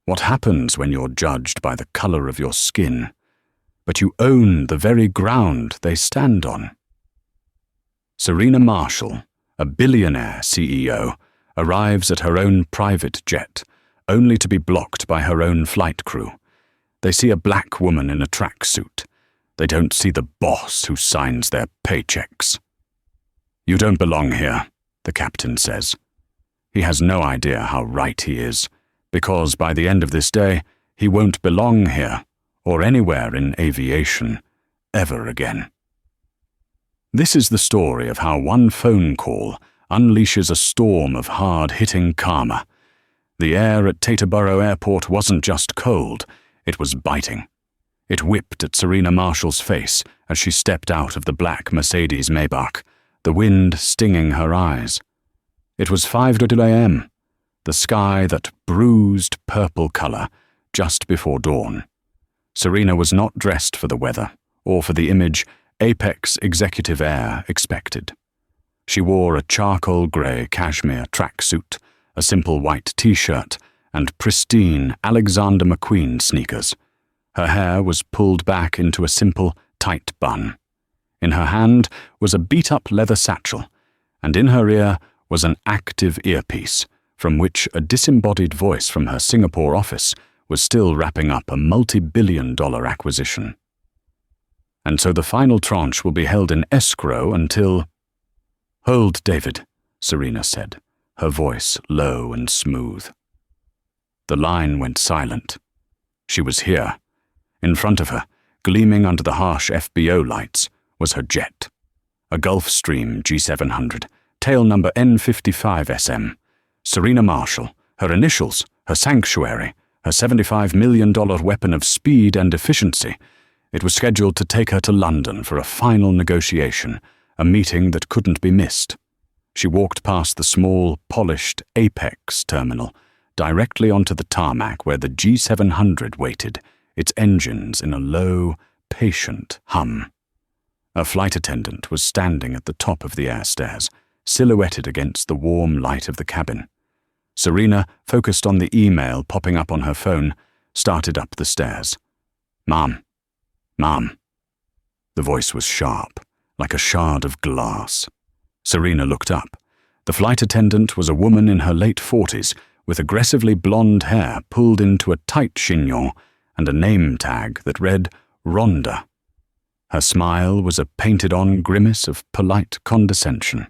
What happens when you're judged by the color of your skin, but you own the very ground they stand on? Serena Marshall, a billionaire CEO, arrives at her own private jet, only to be blocked by her own flight crew. They see a black woman in a tracksuit. They don't see the boss who signs their paychecks. "You don't belong here," the captain says. He has no idea how right he is, because by the end of this day, he won't belong here or anywhere in aviation ever again. This is the story of how one phone call unleashes a storm of hard-hitting karma. The air at Teterboro Airport wasn't just cold, it was biting. It whipped at Serena Marshall's face as she stepped out of the black Mercedes Maybach, the wind stinging her eyes. It was 5:00 a.m., the sky that bruised purple color just before dawn. Serena was not dressed for the weather or for the image Apex executive air expected. She wore a charcoal grey cashmere tracksuit, a simple white t-shirt, and pristine Alexander McQueen sneakers. Her hair was pulled back into a simple, tight bun. In her hand was a beat-up leather satchel, and in her ear was an active earpiece, from which a disembodied voice from her Singapore office was still wrapping up a multi-billion-dollar acquisition. And so the final tranche will be held in escrow until— "Hold, David," Serena said, her voice low and smooth. The line went silent. She was here. In front of her, gleaming under the harsh FBO lights, was her jet. A Gulfstream G700, tail number N55SM. Serena Marshall, her initials, her sanctuary, her $75 million weapon of speed and efficiency. It was scheduled to take her to London for a final negotiation, a meeting that couldn't be missed. She walked past the small, polished Apex terminal, directly onto the tarmac where the G700 waited, its engines in a low, patient hum. A flight attendant was standing at the top of the air stairs, silhouetted against the warm light of the cabin. Serena, focused on the email popping up on her phone, started up the stairs. "Mom. Mom." The voice was sharp, like a shard of glass. Serena looked up. The flight attendant was a woman in her late 40s, with aggressively blonde hair pulled into a tight chignon and a name tag that read Rhonda. Her smile was a painted-on grimace of polite condescension.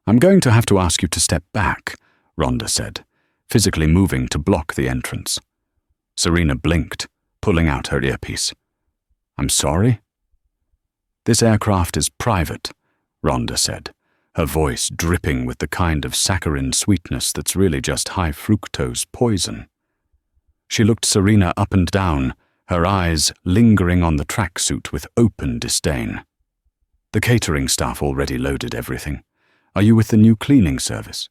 "I'm going to have to ask you to step back," Rhonda said, physically moving to block the entrance. Serena blinked, pulling out her earpiece. "I'm sorry?" "This aircraft is private," Rhonda said, her voice dripping with the kind of saccharine sweetness that's really just high-fructose poison. She looked Serena up and down, her eyes lingering on the tracksuit with open disdain. "The catering staff already loaded everything. Are you with the new cleaning service?"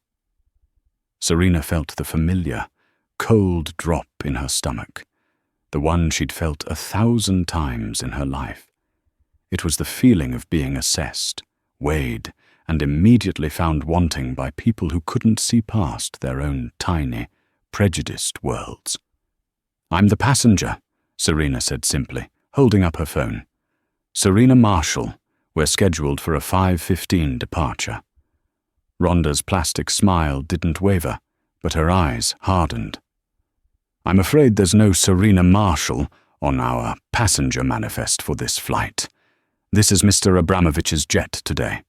Serena felt the familiar, cold drop in her stomach, the one she'd felt 1,000 times in her life. It was the feeling of being assessed, weighed, and immediately found wanting by people who couldn't see past their own tiny, prejudiced worlds. "I'm the passenger," Serena said simply, holding up her phone. "Serena Marshall, we're scheduled for a 5:15 departure." Rhonda's plastic smile didn't waver, but her eyes hardened. "I'm afraid there's no Serena Marshall on our passenger manifest for this flight. This is Mr. Abramovich's jet today.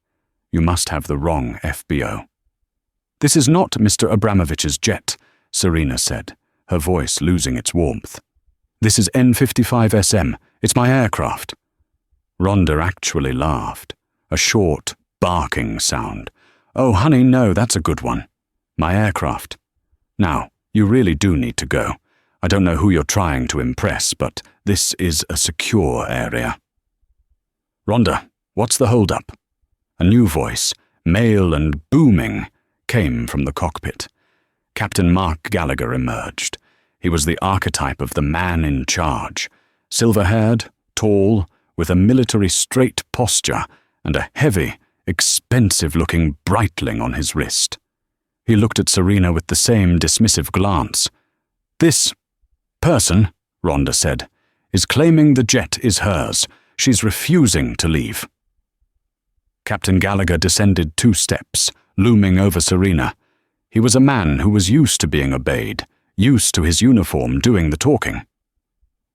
You must have the wrong FBO." "This is not Mr. Abramovich's jet," Serena said, her voice losing its warmth. "This is N55SM. It's my aircraft." Rhonda actually laughed, a short, barking sound. "Oh, honey, no, that's a good one. My aircraft. Now, you really do need to go. I don't know who you're trying to impress, but this is a secure area." "Rhonda, what's the hold-up?" A new voice, male and booming, came from the cockpit. Captain Mark Gallagher emerged. He was the archetype of the man in charge, silver-haired, tall, with a military straight posture and a heavy, expensive-looking Breitling on his wrist. He looked at Serena with the same dismissive glance. "This person," Rhonda said, "is claiming the jet is hers. She's refusing to leave." Captain Gallagher descended 2 steps, looming over Serena. He was a man who was used to being obeyed, used to his uniform doing the talking.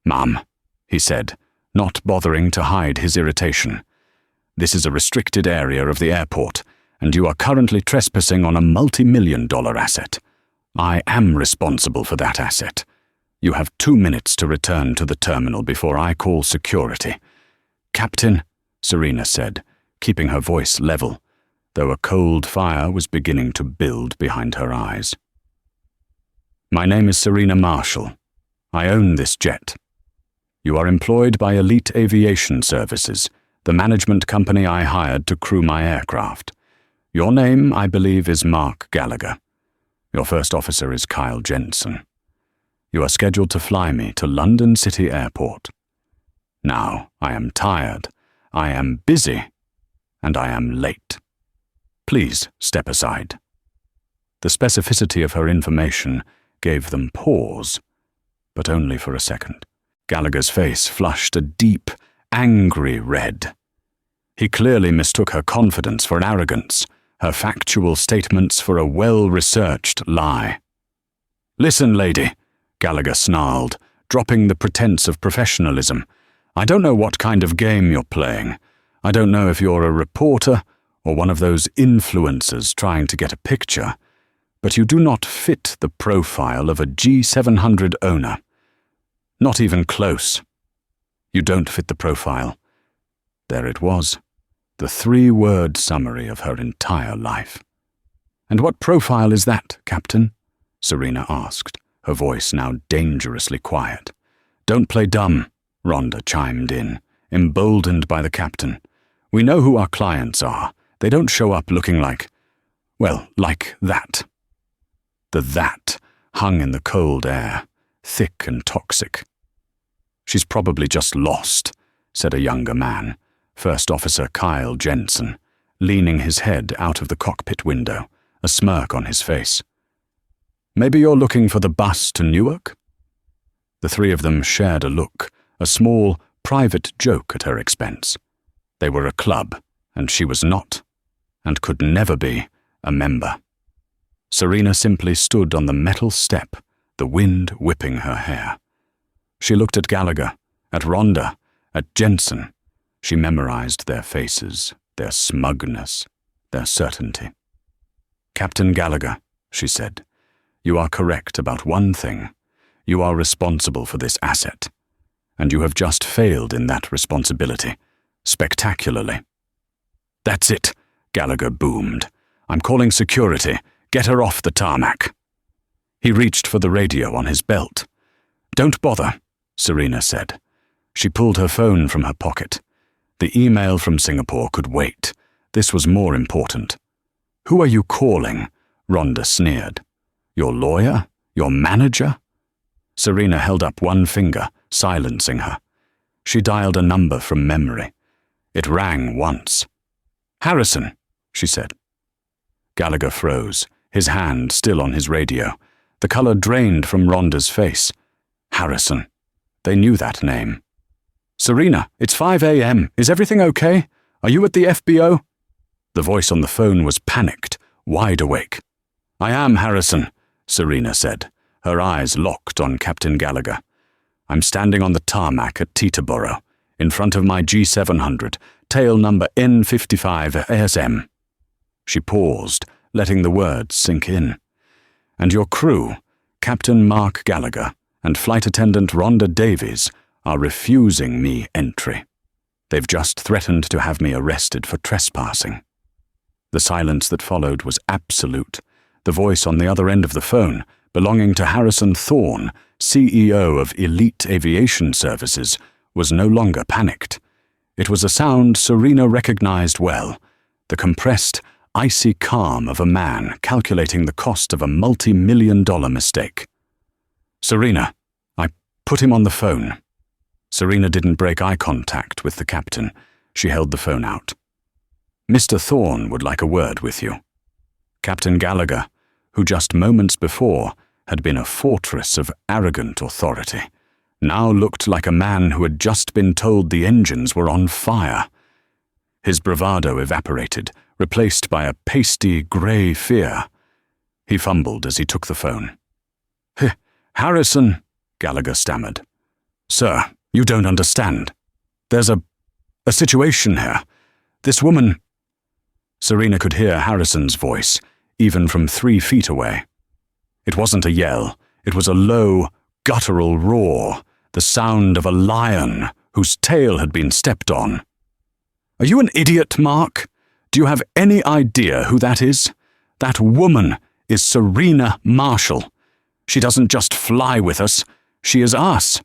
"Ma'am," he said, not bothering to hide his irritation. "This is a restricted area of the airport, and you are currently trespassing on a multi-million-dollar asset. I am responsible for that asset. You have 2 minutes to return to the terminal before I call security." "Captain," Serena said, keeping her voice level, though a cold fire was beginning to build behind her eyes. "My name is Serena Marshall. I own this jet. You are employed by Elite Aviation Services, the management company I hired to crew my aircraft. Your name, I believe, is Mark Gallagher. Your first officer is Kyle Jensen. You are scheduled to fly me to London City Airport. Now, I am tired, I am busy, and I am late. Please step aside." The specificity of her information gave them pause, but only for a second. Gallagher's face flushed a deep, angry red. He clearly mistook her confidence for arrogance, her factual statements for a well-researched lie. "Listen, lady," Gallagher snarled, dropping the pretense of professionalism. "I don't know what kind of game you're playing. I don't know if you're a reporter or one of those influencers trying to get a picture, but you do not fit the profile of a G700 owner. Not even close. You don't fit the profile." There it was, the 3-word summary of her entire life. "And what profile is that, Captain?" Serena asked, her voice now dangerously quiet. "Don't play dumb," Rhonda chimed in, emboldened by the captain. "We know who our clients are. They don't show up looking like that." The "that" hung in the cold air, thick and toxic. "She's probably just lost," said a younger man, First Officer Kyle Jensen, leaning his head out of the cockpit window, a smirk on his face. "Maybe you're looking for the bus to Newark?" The 3 of them shared a look, a small, private joke at her expense. They were a club, and she was not, and could never be, a member. Serena simply stood on the metal step, the wind whipping her hair. She looked at Gallagher, at Rhonda, at Jensen. She memorized their faces, their smugness, their certainty. "Captain Gallagher," she said, "you are correct about one thing. You are responsible for this asset, and you have just failed in that responsibility, spectacularly." "That's it," Gallagher boomed. "I'm calling security. Get her off the tarmac." He reached for the radio on his belt. "Don't bother," Serena said. She pulled her phone from her pocket. The email from Singapore could wait. This was more important. "Who are you calling?" Rhonda sneered. "Your lawyer? Your manager?" Serena held up one finger, silencing her. She dialed a number from memory. It rang once. "Harrison," she said. Gallagher froze, his hand still on his radio. The color drained from Rhonda's face. Harrison. They knew that name. "Serena, it's 5 a.m. Is everything okay? Are you at the FBO?" The voice on the phone was panicked, wide awake. "I am, Harrison," Serena said, her eyes locked on Captain Gallagher. "I'm standing on the tarmac at Teterboro, in front of my G700, tail number N55 ASM. She paused, letting the words sink in. "And your crew, Captain Mark Gallagher and Flight Attendant Rhonda Davies, are refusing me entry. They've just threatened to have me arrested for trespassing." The silence that followed was absolute. The voice on the other end of the phone, belonging to Harrison Thorne, CEO of Elite Aviation Services, was no longer panicked. It was a sound Serena recognized well, the compressed, icy calm of a man calculating the cost of a multi-million-dollar mistake. "Serena, I put him on the phone." Serena didn't break eye contact with the captain. She held the phone out. "Mr. Thorne would like a word with you." Captain Gallagher, who just moments before had been a fortress of arrogant authority, now looked like a man who had just been told the engines were on fire. His bravado evaporated, replaced by a pasty grey fear. He fumbled as he took the phone. "Harrison," Gallagher stammered. "Sir, you don't understand. There's a situation here. This woman—" Serena could hear Harrison's voice, even from 3 feet away. It wasn't a yell. It was a low, guttural roar, the sound of a lion whose tail had been stepped on. "Are you an idiot, Mark? Do you have any idea who that is? That woman is Serena Marshall. She doesn't just fly with us, she is us.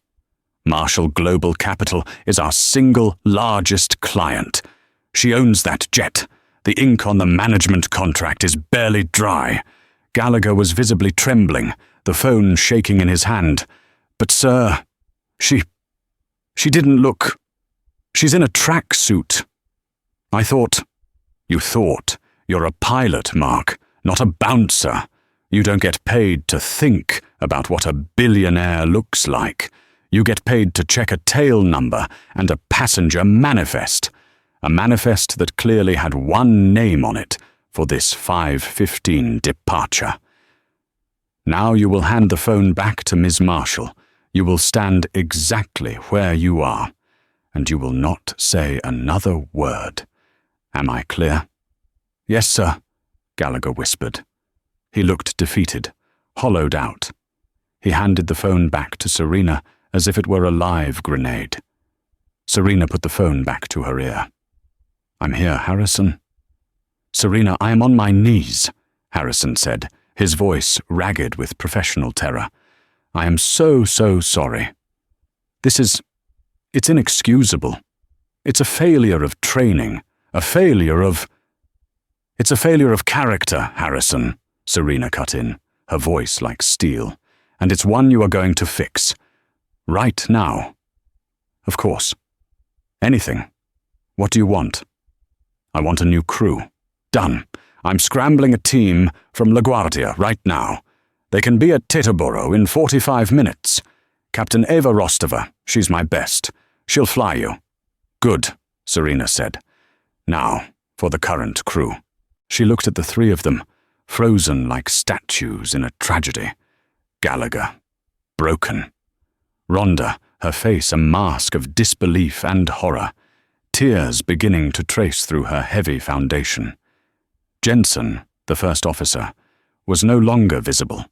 Marshall Global Capital is our single largest client. She owns that jet. The ink on the management contract is barely dry." Gallagher was visibly trembling, the phone shaking in his hand. "But sir, she didn't look. She's in a tracksuit." "I thought—" "You thought. You're a pilot, Mark, not a bouncer. You don't get paid to think about what a billionaire looks like. You get paid to check a tail number and a passenger manifest. A manifest that clearly had one name on it for this 5:15 departure. Now you will hand the phone back to Ms. Marshall. You will stand exactly where you are, and you will not say another word. Am I clear?" "Yes, sir," Gallagher whispered. He looked defeated, hollowed out. He handed the phone back to Serena as if it were a live grenade. Serena put the phone back to her ear. "I'm here, Harrison." "Serena, I am on my knees," Harrison said, his voice ragged with professional terror. "I am so sorry. It's inexcusable. It's a failure of training, It's a failure of character, Harrison," Serena cut in, her voice like steel, "and it's one you are going to fix. Right now. Of course. Anything. What do you want?" "I want a new crew. Done. I'm scrambling a team from LaGuardia right now. They can be at Teterboro in 45 minutes. Captain Eva Rostova, she's my best. She'll fly you." "Good," Serena said. "Now, for the current crew." She looked at the 3 of them, frozen like statues in a tragedy. Gallagher. Broken. Rhonda, her face a mask of disbelief and horror, tears beginning to trace through her heavy foundation. Jensen, the first officer, was no longer visible.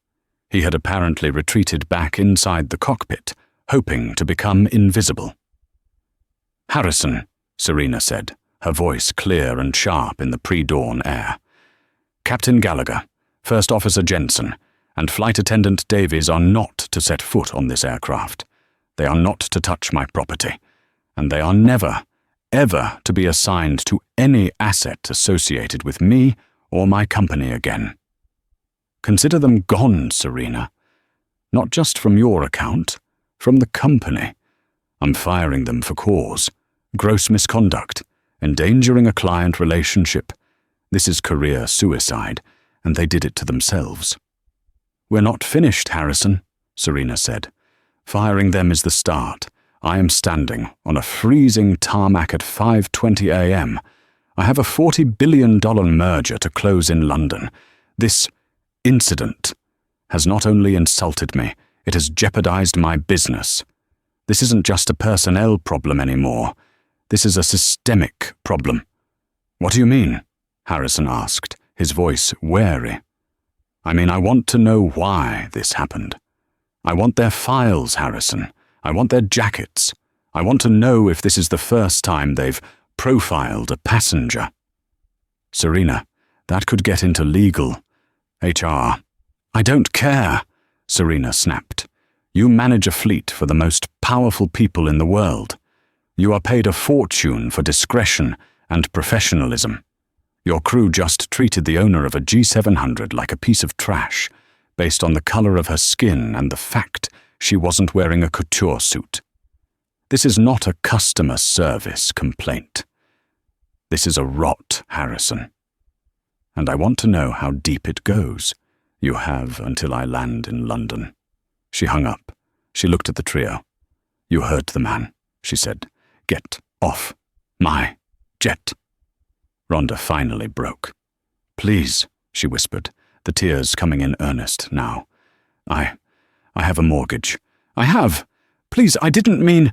He had apparently retreated back inside the cockpit, hoping to become invisible. "Harrison," Serena said, her voice clear and sharp in the pre-dawn air. "Captain Gallagher, First Officer Jensen, and Flight Attendant Davies are not to set foot on this aircraft. They are not to touch my property, and they are never, ever to be assigned to any asset associated with me or my company again. Consider them gone, Serena. Not just from your account, from the company. I'm firing them for cause, gross misconduct, endangering a client relationship. This is career suicide, and they did it to themselves." "We're not finished, Harrison," Serena said. "Firing them is the start. I am standing on a freezing tarmac at 5:20 a.m. I have a $40 billion merger to close in London. This incident has not only insulted me, it has jeopardized my business. This isn't just a personnel problem anymore. This is a systemic problem." "What do you mean?" Harrison asked, his voice wary. "I mean, I want to know why this happened. I want their files, Harrison. I want their jackets. I want to know if this is the first time they've profiled a passenger." "Serena, that could get into legal. HR. I don't care," Serena snapped. "You manage a fleet for the most powerful people in the world. You are paid a fortune for discretion and professionalism. Your crew just treated the owner of a G700 like a piece of trash, based on the color of her skin and the fact she wasn't wearing a couture suit. This is not a customer service complaint. This is a rot, Harrison. And I want to know how deep it goes. You have until I land in London. She hung up. She looked at the trio. You heard the man, she said. Get off my jet. Rhonda finally broke. Please, she whispered, the tears coming in earnest now. I have a mortgage. I have. Please, I didn't mean...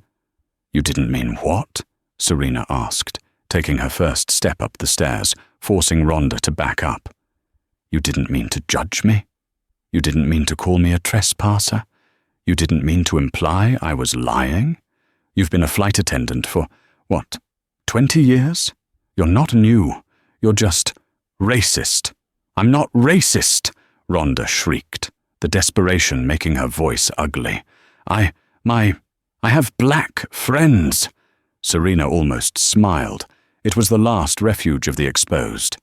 You didn't mean what? Serena asked, taking her first step up the stairs, forcing Rhonda to back up. You didn't mean to judge me? You didn't mean to call me a trespasser? You didn't mean to imply I was lying? You've been a flight attendant for, what, 20 years? You're not new. You're just racist. I'm not racist, Rhonda shrieked, the desperation making her voice ugly. I have black friends. Serena almost smiled. It was the last refuge of the exposed.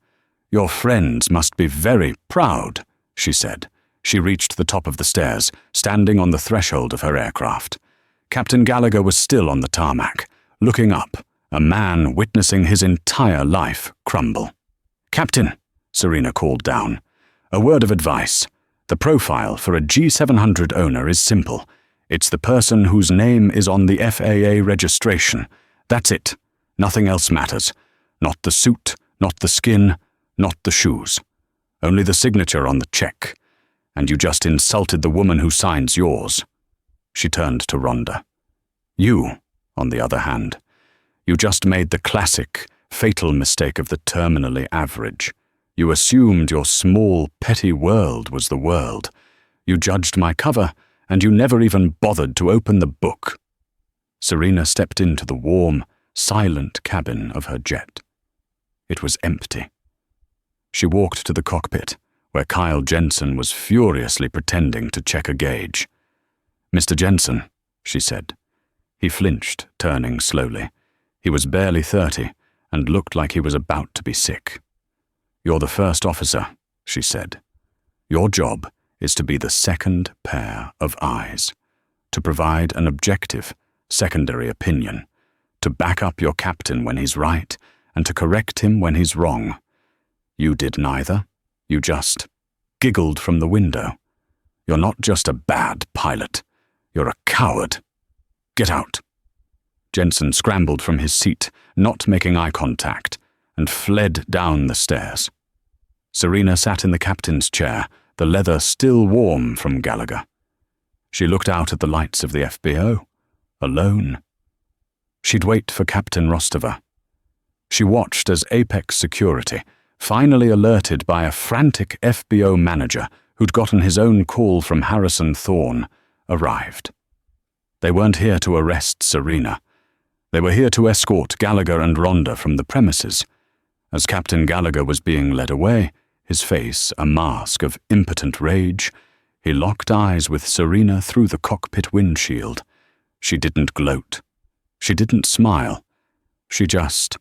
Your friends must be very proud, she said. She reached the top of the stairs, standing on the threshold of her aircraft. Captain Gallagher was still on the tarmac, looking up, a man witnessing his entire life crumble. Captain, Serena called down. A word of advice. The profile for a G700 owner is simple. It's the person whose name is on the FAA registration. That's it. Nothing else matters. Not the suit, not the skin, not the shoes. Only the signature on the check. And you just insulted the woman who signs yours. She turned to Rhonda. You, on the other hand, you just made the classic, fatal mistake of the terminally average. You assumed your small, petty world was the world. You judged my cover, and you never even bothered to open the book. Serena stepped into the warm, silent cabin of her jet. It was empty. She walked to the cockpit, where Kyle Jensen was furiously pretending to check a gauge. Mr. Jensen, she said. He flinched, turning slowly. He was barely 30, and looked like he was about to be sick. You're the first officer, she said. Your job is to be the second pair of eyes, to provide an objective, secondary opinion, to back up your captain when he's right, and to correct him when he's wrong. You did neither. You just giggled from the window. You're not just a bad pilot. You're a coward. Get out. Jensen scrambled from his seat, not making eye contact, and fled down the stairs. Serena sat in the captain's chair, the leather still warm from Gallagher. She looked out at the lights of the FBO, alone. She'd wait for Captain Rostova. She watched as Apex Security, finally alerted by a frantic FBO manager who'd gotten his own call from Harrison Thorne, arrived. They weren't here to arrest Serena. They were here to escort Gallagher and Rhonda from the premises. As Captain Gallagher was being led away, his face a mask of impotent rage, he locked eyes with Serena through the cockpit windshield. She didn't gloat. She didn't smile. She just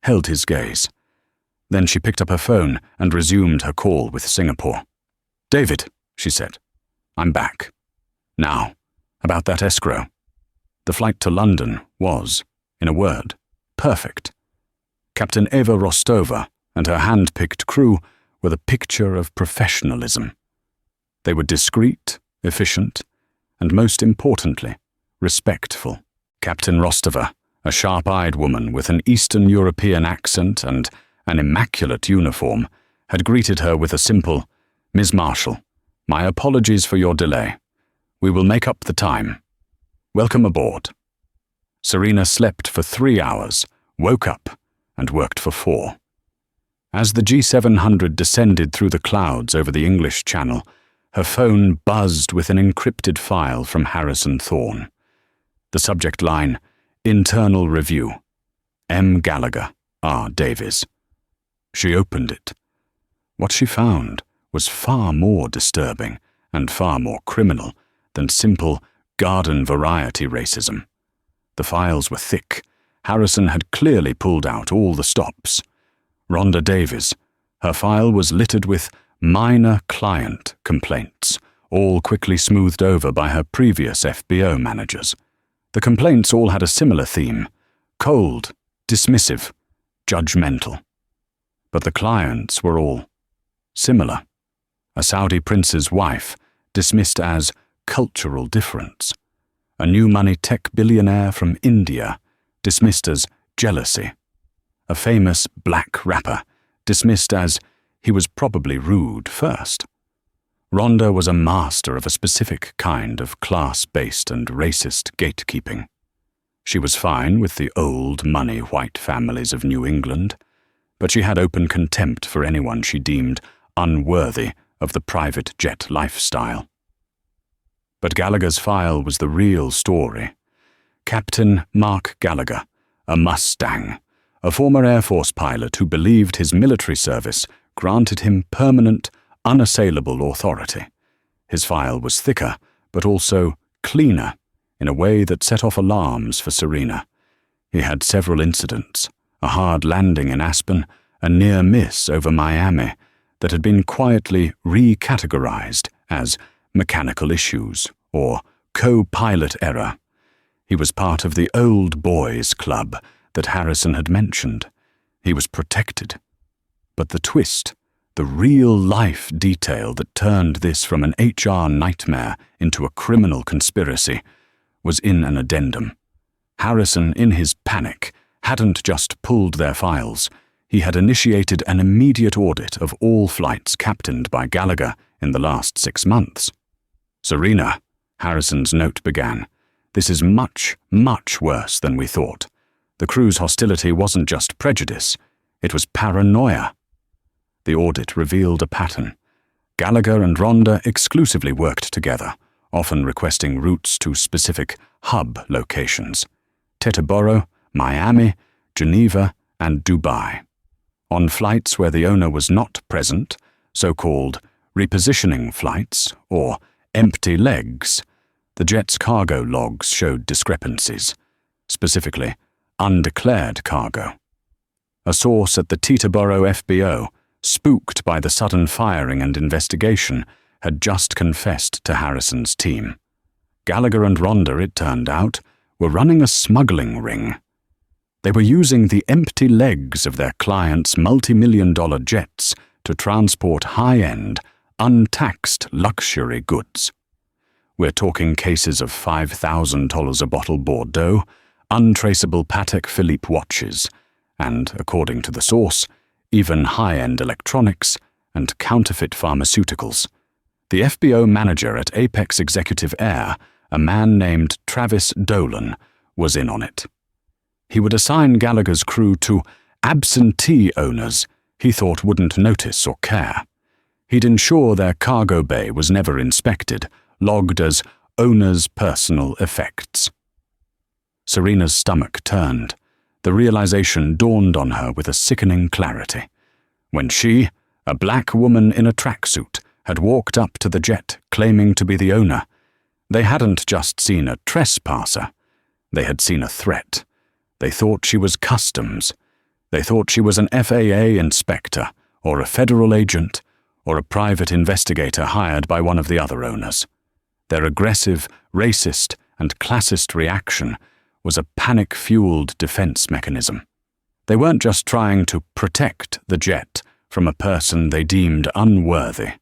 held his gaze. Then she picked up her phone and resumed her call with Singapore. David, she said, I'm back. Now, about that escrow. The flight to London was, in a word, perfect. Captain Eva Rostova and her hand-picked crew were the picture of professionalism. They were discreet, efficient, and most importantly, respectful. Captain Rostova, a sharp-eyed woman with an Eastern European accent and an immaculate uniform, had greeted her with a simple, Ms. Marshall, my apologies for your delay. We will make up the time. Welcome aboard. Serena slept for 3 hours, woke up, and worked for 4. As the G700 descended through the clouds over the English Channel, her phone buzzed with an encrypted file from Harrison Thorne. The subject line, Internal Review. M. Gallagher, R. Davies. She opened it. What she found was far more disturbing and far more criminal than simple garden variety racism. The files were thick. Harrison had clearly pulled out all the stops. Rhonda Davies, her file was littered with minor client complaints, all quickly smoothed over by her previous FBO managers. The complaints all had a similar theme: cold, dismissive, judgmental. But the clients were all similar, a Saudi prince's wife dismissed as cultural difference, a new money tech billionaire from India dismissed as jealousy, a famous black rapper dismissed as he was probably rude first. Rhonda was a master of a specific kind of class-based and racist gatekeeping. She was fine with the old money white families of New England, but she had open contempt for anyone she deemed unworthy of the private jet lifestyle. But Gallagher's file was the real story. Captain Mark Gallagher, a Mustang, a former Air Force pilot who believed his military service granted him permanent, unassailable authority. His file was thicker, but also cleaner, in a way that set off alarms for Serena. He had several incidents, a hard landing in Aspen, a near miss over Miami, that had been quietly recategorized as mechanical issues or co-pilot error. He was part of the old boys club that Harrison had mentioned. He was protected. But the twist, the real-life detail that turned this from an HR nightmare into a criminal conspiracy, was in an addendum. Harrison, in his panic, hadn't just pulled their files. He had initiated an immediate audit of all flights captained by Gallagher in the last 6 months. "Serena," Harrison's note began, "this is much, much worse than we thought. The crew's hostility wasn't just prejudice, it was paranoia." The audit revealed a pattern. Gallagher and Rhonda exclusively worked together, often requesting routes to specific hub locations: Teterboro, Miami, Geneva, and Dubai. On flights where the owner was not present, so-called repositioning flights, or empty legs, the jet's cargo logs showed discrepancies, specifically undeclared cargo. A source at the Teterboro FBO, spooked by the sudden firing and investigation, had just confessed to Harrison's team. Gallagher and Rhonda, it turned out, were running a smuggling ring. They were using the empty legs of their clients' multi-million-dollar jets to transport high-end, untaxed luxury goods. We're talking cases of $5,000 a bottle Bordeaux, untraceable Patek Philippe watches, and, according to the source, even high-end electronics and counterfeit pharmaceuticals. The FBO manager at Apex Executive Air, a man named Travis Dolan, was in on it. He would assign Gallagher's crew to absentee owners he thought wouldn't notice or care. He'd ensure their cargo bay was never inspected, logged as owner's personal effects. Serena's stomach turned. The realization dawned on her with a sickening clarity. When she, a black woman in a tracksuit, had walked up to the jet claiming to be the owner, they hadn't just seen a trespasser. They had seen a threat. They thought she was customs. They thought she was an FAA inspector, or a federal agent, or a private investigator hired by one of the other owners. Their aggressive, racist, and classist reaction was a panic-fueled defense mechanism. They weren't just trying to protect the jet from a person they deemed unworthy.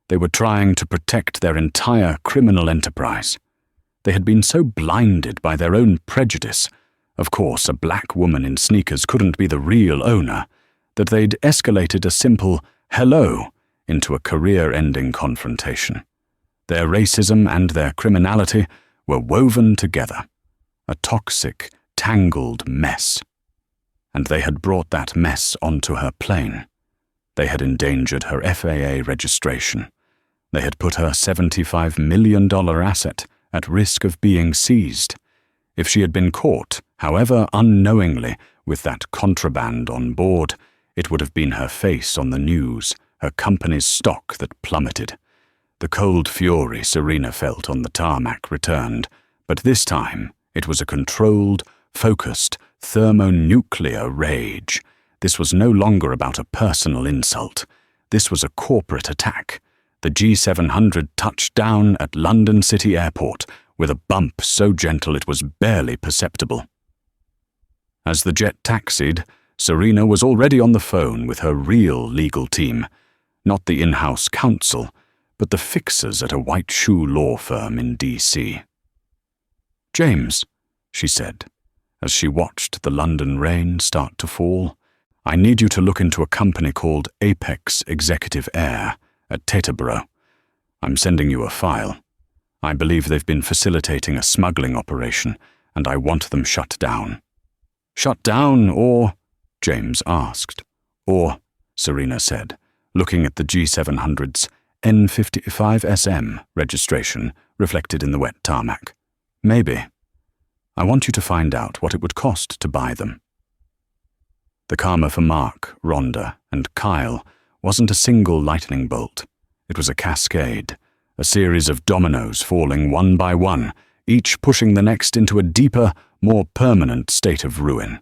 They were trying to protect their entire criminal enterprise. They had been so blinded by their own prejudice, of course a black woman in sneakers couldn't be the real owner, that they'd escalated a simple hello into a career-ending confrontation. Their racism and their criminality were woven together, a toxic, tangled mess. And they had brought that mess onto her plane. They had endangered her FAA registration. They had put her $75 million asset at risk of being seized. If she had been caught, however unknowingly, with that contraband on board, it would have been her face on the news, her company's stock that plummeted. The cold fury Serena felt on the tarmac returned, but this time it was a controlled, focused, thermonuclear rage. This was no longer about a personal insult. This was a corporate attack. The G700 touched down at London City Airport with a bump so gentle it was barely perceptible. As the jet taxied, Serena was already on the phone with her real legal team, not the in-house counsel, but the fixers at a white shoe law firm in D.C. "James," she said, as she watched the London rain start to fall, "I need you to look into a company called Apex Executive Air at Teterboro. I'm sending you a file. I believe they've been facilitating a smuggling operation, and I want them shut down." "Shut down or?" James asked. "Or," Serena said, looking at the G700's N55SM registration reflected in the wet tarmac. "Maybe. I want you to find out what it would cost to buy them." The karma for Mark, Rhonda, and Kyle wasn't a single lightning bolt. It was a cascade, a series of dominoes falling one by one, each pushing the next into a deeper, more permanent state of ruin.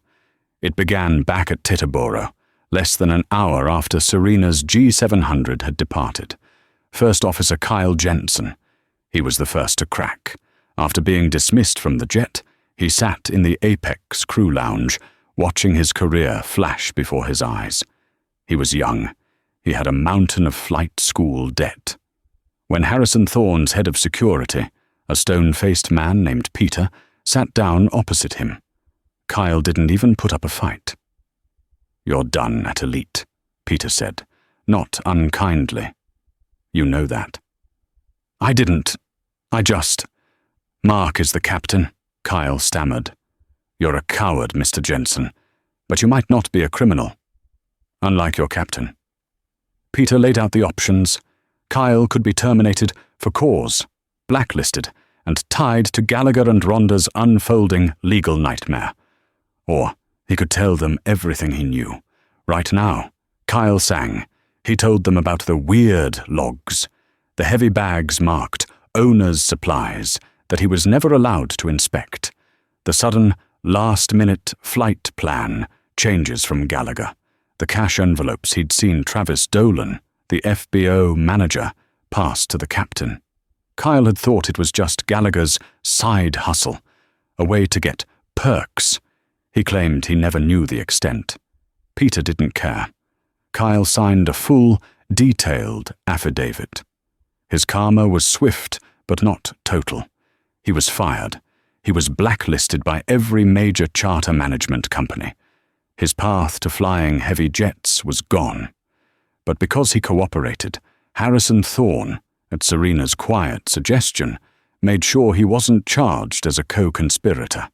It began back at Teterboro, less than an hour after Serena's G700 had departed. First Officer Kyle Jensen. He was the first to crack. After being dismissed from the jet, he sat in the Apex crew lounge, watching his career flash before his eyes. He was young. He had a mountain of flight school debt. When Harrison Thorne's head of security, a stone-faced man named Peter, sat down opposite him, Kyle didn't even put up a fight. "You're done at Elite," Peter said, not unkindly. "You know that." I just... "Mark is the captain," Kyle stammered. "You're a coward, Mr. Jensen, but you might not be a criminal. Unlike your captain." Peter laid out the options. Kyle could be terminated for cause, blacklisted, and tied to Gallagher and Rhonda's unfolding legal nightmare. Or he could tell them everything he knew. Right now, Kyle sang. He told them about the weird logs, the heavy bags marked owner's supplies that he was never allowed to inspect, the sudden, last-minute flight plan changes from Gallagher, the cash envelopes he'd seen Travis Dolan, the FBO manager, pass to the captain. Kyle had thought it was just Gallagher's side hustle, a way to get perks. He claimed he never knew the extent. Peter didn't care. Kyle signed a full, detailed affidavit. His karma was swift, but not total. He was fired. He was blacklisted by every major charter management company. His path to flying heavy jets was gone. But because he cooperated, Harrison Thorne, at Serena's quiet suggestion, made sure he wasn't charged as a co-conspirator.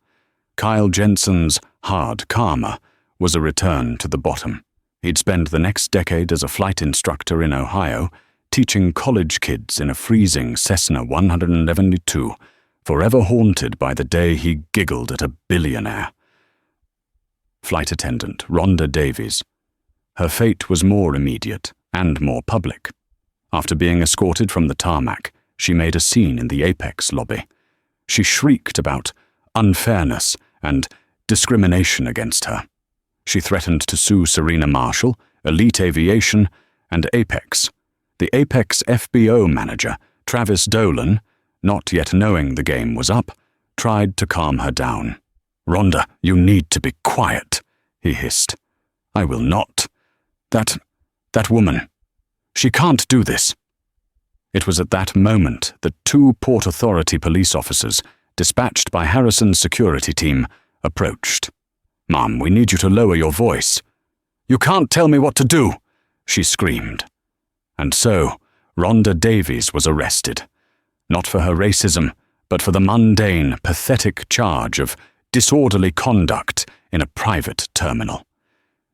Kyle Jensen's hard karma was a return to the bottom. He'd spend the next decade as a flight instructor in Ohio, teaching college kids in a freezing Cessna 172, forever haunted by the day he giggled at a billionaire. Flight attendant Rhonda Davies. Her fate was more immediate and more public. After being escorted from the tarmac, she made a scene in the Apex lobby. She shrieked about unfairness and discrimination against her. She threatened to sue Serena Marshall, Elite Aviation, and Apex. The Apex FBO manager, Travis Dolan, not yet knowing the game was up, tried to calm her down. "Rhonda, you need to be quiet," he hissed. "I will not. That woman. She can't do this." It was at that moment that two Port Authority police officers, dispatched by Harrison's security team, approached. "Mom, we need you to lower your voice." "You can't tell me what to do," she screamed. And so, Rhonda Davies was arrested. Not for her racism, but for the mundane, pathetic charge of disorderly conduct in a private terminal.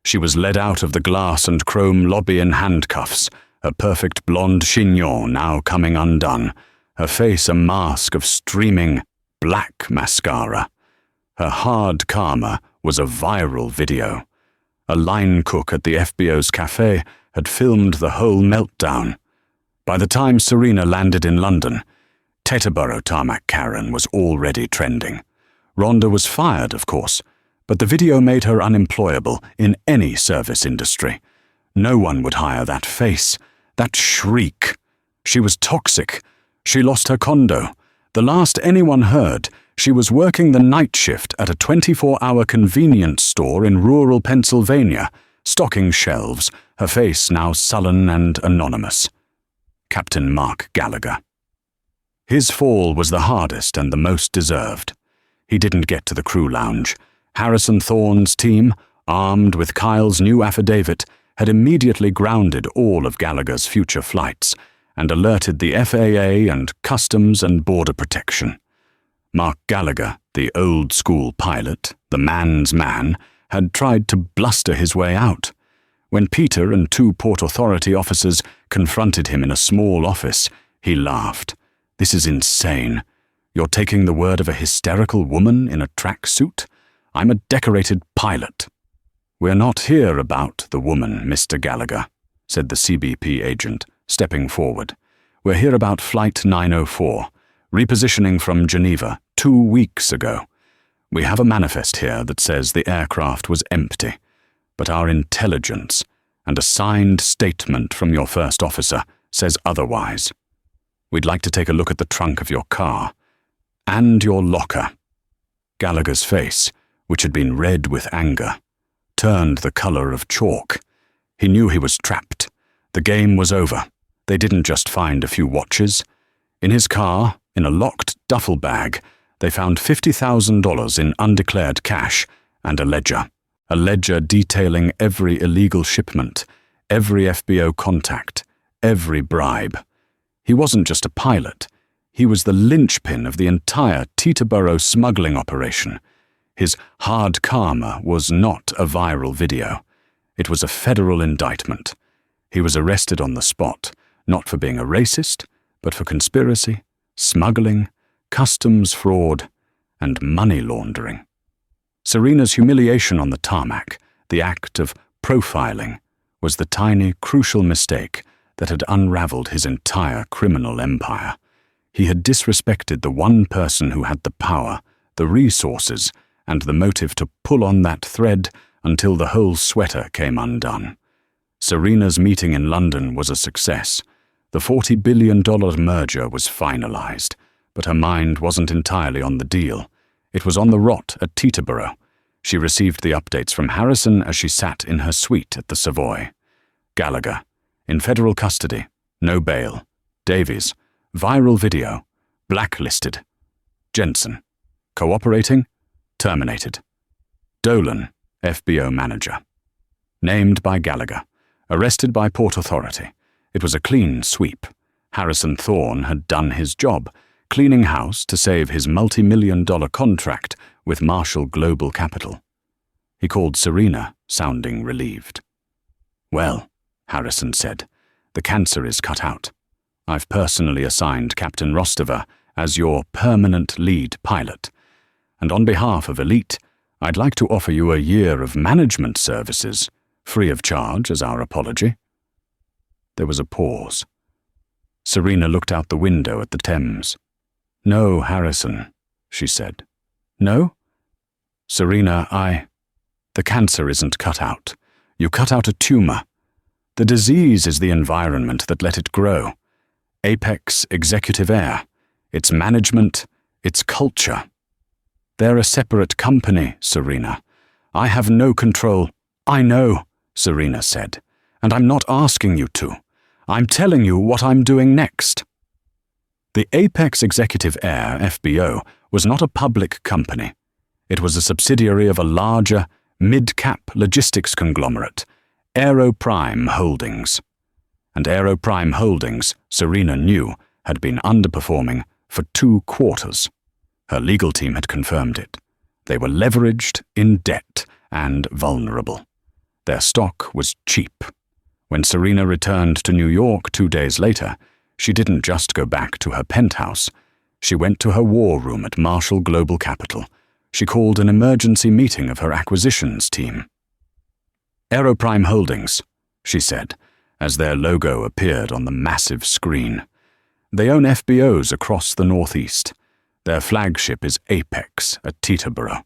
She was led out of the glass and chrome lobby in handcuffs, her perfect blonde chignon now coming undone, her face a mask of streaming black mascara. Her hard karma was a viral video. A line cook at the FBO's cafe had filmed the whole meltdown. By the time Serena landed in London, Teterboro tarmac Karen was already trending. Rhonda was fired, of course, but the video made her unemployable in any service industry. No one would hire that face, that shriek. She was toxic. She lost her condo. The last anyone heard, she was working the night shift at a 24-hour convenience store in rural Pennsylvania, stocking shelves, her face now sullen and anonymous. Captain Mark Gallagher. His fall was the hardest and the most deserved. He didn't get to the crew lounge. Harrison Thorne's team, armed with Kyle's new affidavit, had immediately grounded all of Gallagher's future flights and alerted the FAA and Customs and Border Protection. Mark Gallagher, the old-school pilot, the man's man, had tried to bluster his way out. When Peter and 2 Port Authority officers confronted him in a small office, he laughed. "This is insane. You're taking the word of a hysterical woman in a tracksuit? I'm a decorated pilot." "We're not here about the woman, Mr. Gallagher," said the CBP agent, stepping forward. "We're here about Flight 904, repositioning from Geneva 2 weeks ago. We have a manifest here that says the aircraft was empty, but our intelligence and a signed statement from your first officer says otherwise. We'd like to take a look at the trunk of your car and your locker." Gallagher's face, which had been red with anger, turned the color of chalk. He knew he was trapped. The game was over. They didn't just find a few watches. In his car, in a locked duffel bag, they found $50,000 in undeclared cash and a ledger detailing every illegal shipment, every FBO contact, every bribe. He wasn't just a pilot. He was the linchpin of the entire Teterboro smuggling operation. His hard karma was not a viral video. It was a federal indictment. He was arrested on the spot, not for being a racist, but for conspiracy, smuggling, customs fraud, and money laundering. Serena's humiliation on the tarmac, the act of profiling, was the tiny, crucial mistake that had unraveled his entire criminal empire. He had disrespected the one person who had the power, the resources, and the motive to pull on that thread until the whole sweater came undone. Serena's meeting in London was a success. The $40 billion merger was finalized, but her mind wasn't entirely on the deal. It was on the rot at Teterboro. She received the updates from Harrison as she sat in her suite at the Savoy. Gallagher, in federal custody, no bail. Davies, viral video, blacklisted. Jensen, cooperating, terminated. Dolan, FBO manager. Named by Gallagher, arrested by Port Authority. It was a clean sweep. Harrison Thorne had done his job, cleaning house to save his multi-million-dollar contract with Marshall Global Capital. He called Serena, sounding relieved. "Well," Harrison said, "the cancer is cut out. I've personally assigned Captain Rostova as your permanent lead pilot, and on behalf of Elite, I'd like to offer you a year of management services, free of charge as our apology." There was a pause. Serena looked out the window at the Thames. "No, Harrison," she said. "No?" "Serena, the cancer isn't cut out. You cut out a tumor. The disease is the environment that let it grow. Apex Executive Air, its management, its culture. They're a separate company, Serena. I have no control." "I know," Serena said, "and I'm not asking you to. I'm telling you what I'm doing next." The Apex Executive Air, FBO, was not a public company. It was a subsidiary of a larger, mid-cap logistics conglomerate, Aeroprime Holdings. And Aeroprime Holdings, Serena knew, had been underperforming for 2 quarters. Her legal team had confirmed it. They were leveraged, in debt, and vulnerable. Their stock was cheap. When Serena returned to New York 2 days later, she didn't just go back to her penthouse. She went to her war room at Marshall Global Capital. She called an emergency meeting of her acquisitions team. "Aeroprime Holdings," she said, as their logo appeared on the massive screen. "They own FBOs across the Northeast. Their flagship is Apex at Teterboro.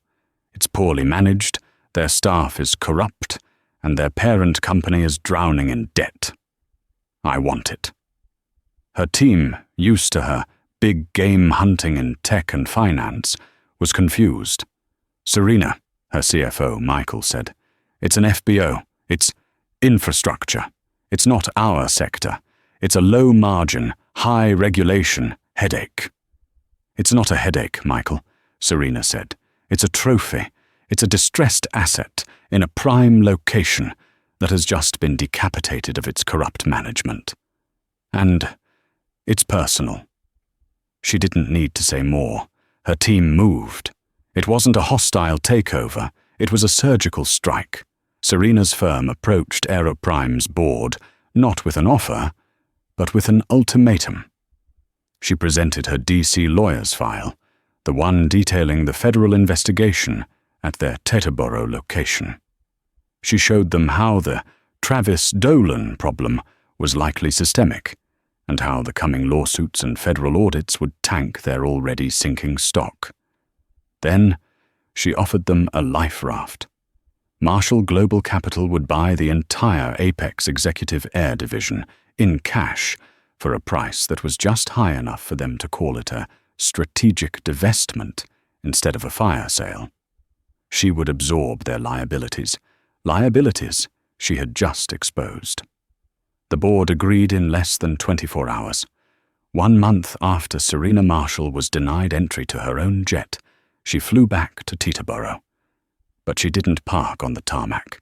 It's poorly managed, their staff is corrupt, and their parent company is drowning in debt. I want it." Her team, used to her big game hunting in tech and finance, was confused. "Serena," her CFO, Michael, said, "it's an FBO. It's Infrastructure. It's not our sector. It's a low-margin, high-regulation headache. It's not a headache, Michael, Serena said. It's a trophy. It's a distressed asset in a prime location that has just been decapitated of its corrupt management. And it's personal. She didn't need to say more. Her team moved. It wasn't a hostile takeover. It was a surgical strike. Serena's firm approached Aeroprime's board, not with an offer, but with an ultimatum. She presented her DC lawyer's file, the one detailing the federal investigation at their Teterboro location. She showed them how the Travis Dolan problem was likely systemic, and how the coming lawsuits and federal audits would tank their already sinking stock. Then, she offered them a life raft. Marshall Global Capital would buy the entire Apex Executive Air Division in cash for a price that was just high enough for them to call it a strategic divestment instead of a fire sale. She would absorb their liabilities she had just exposed. The board agreed in less than 24 hours. 1 month after Serena Marshall was denied entry to her own jet, she flew back to Teterboro. But she didn't park on the tarmac.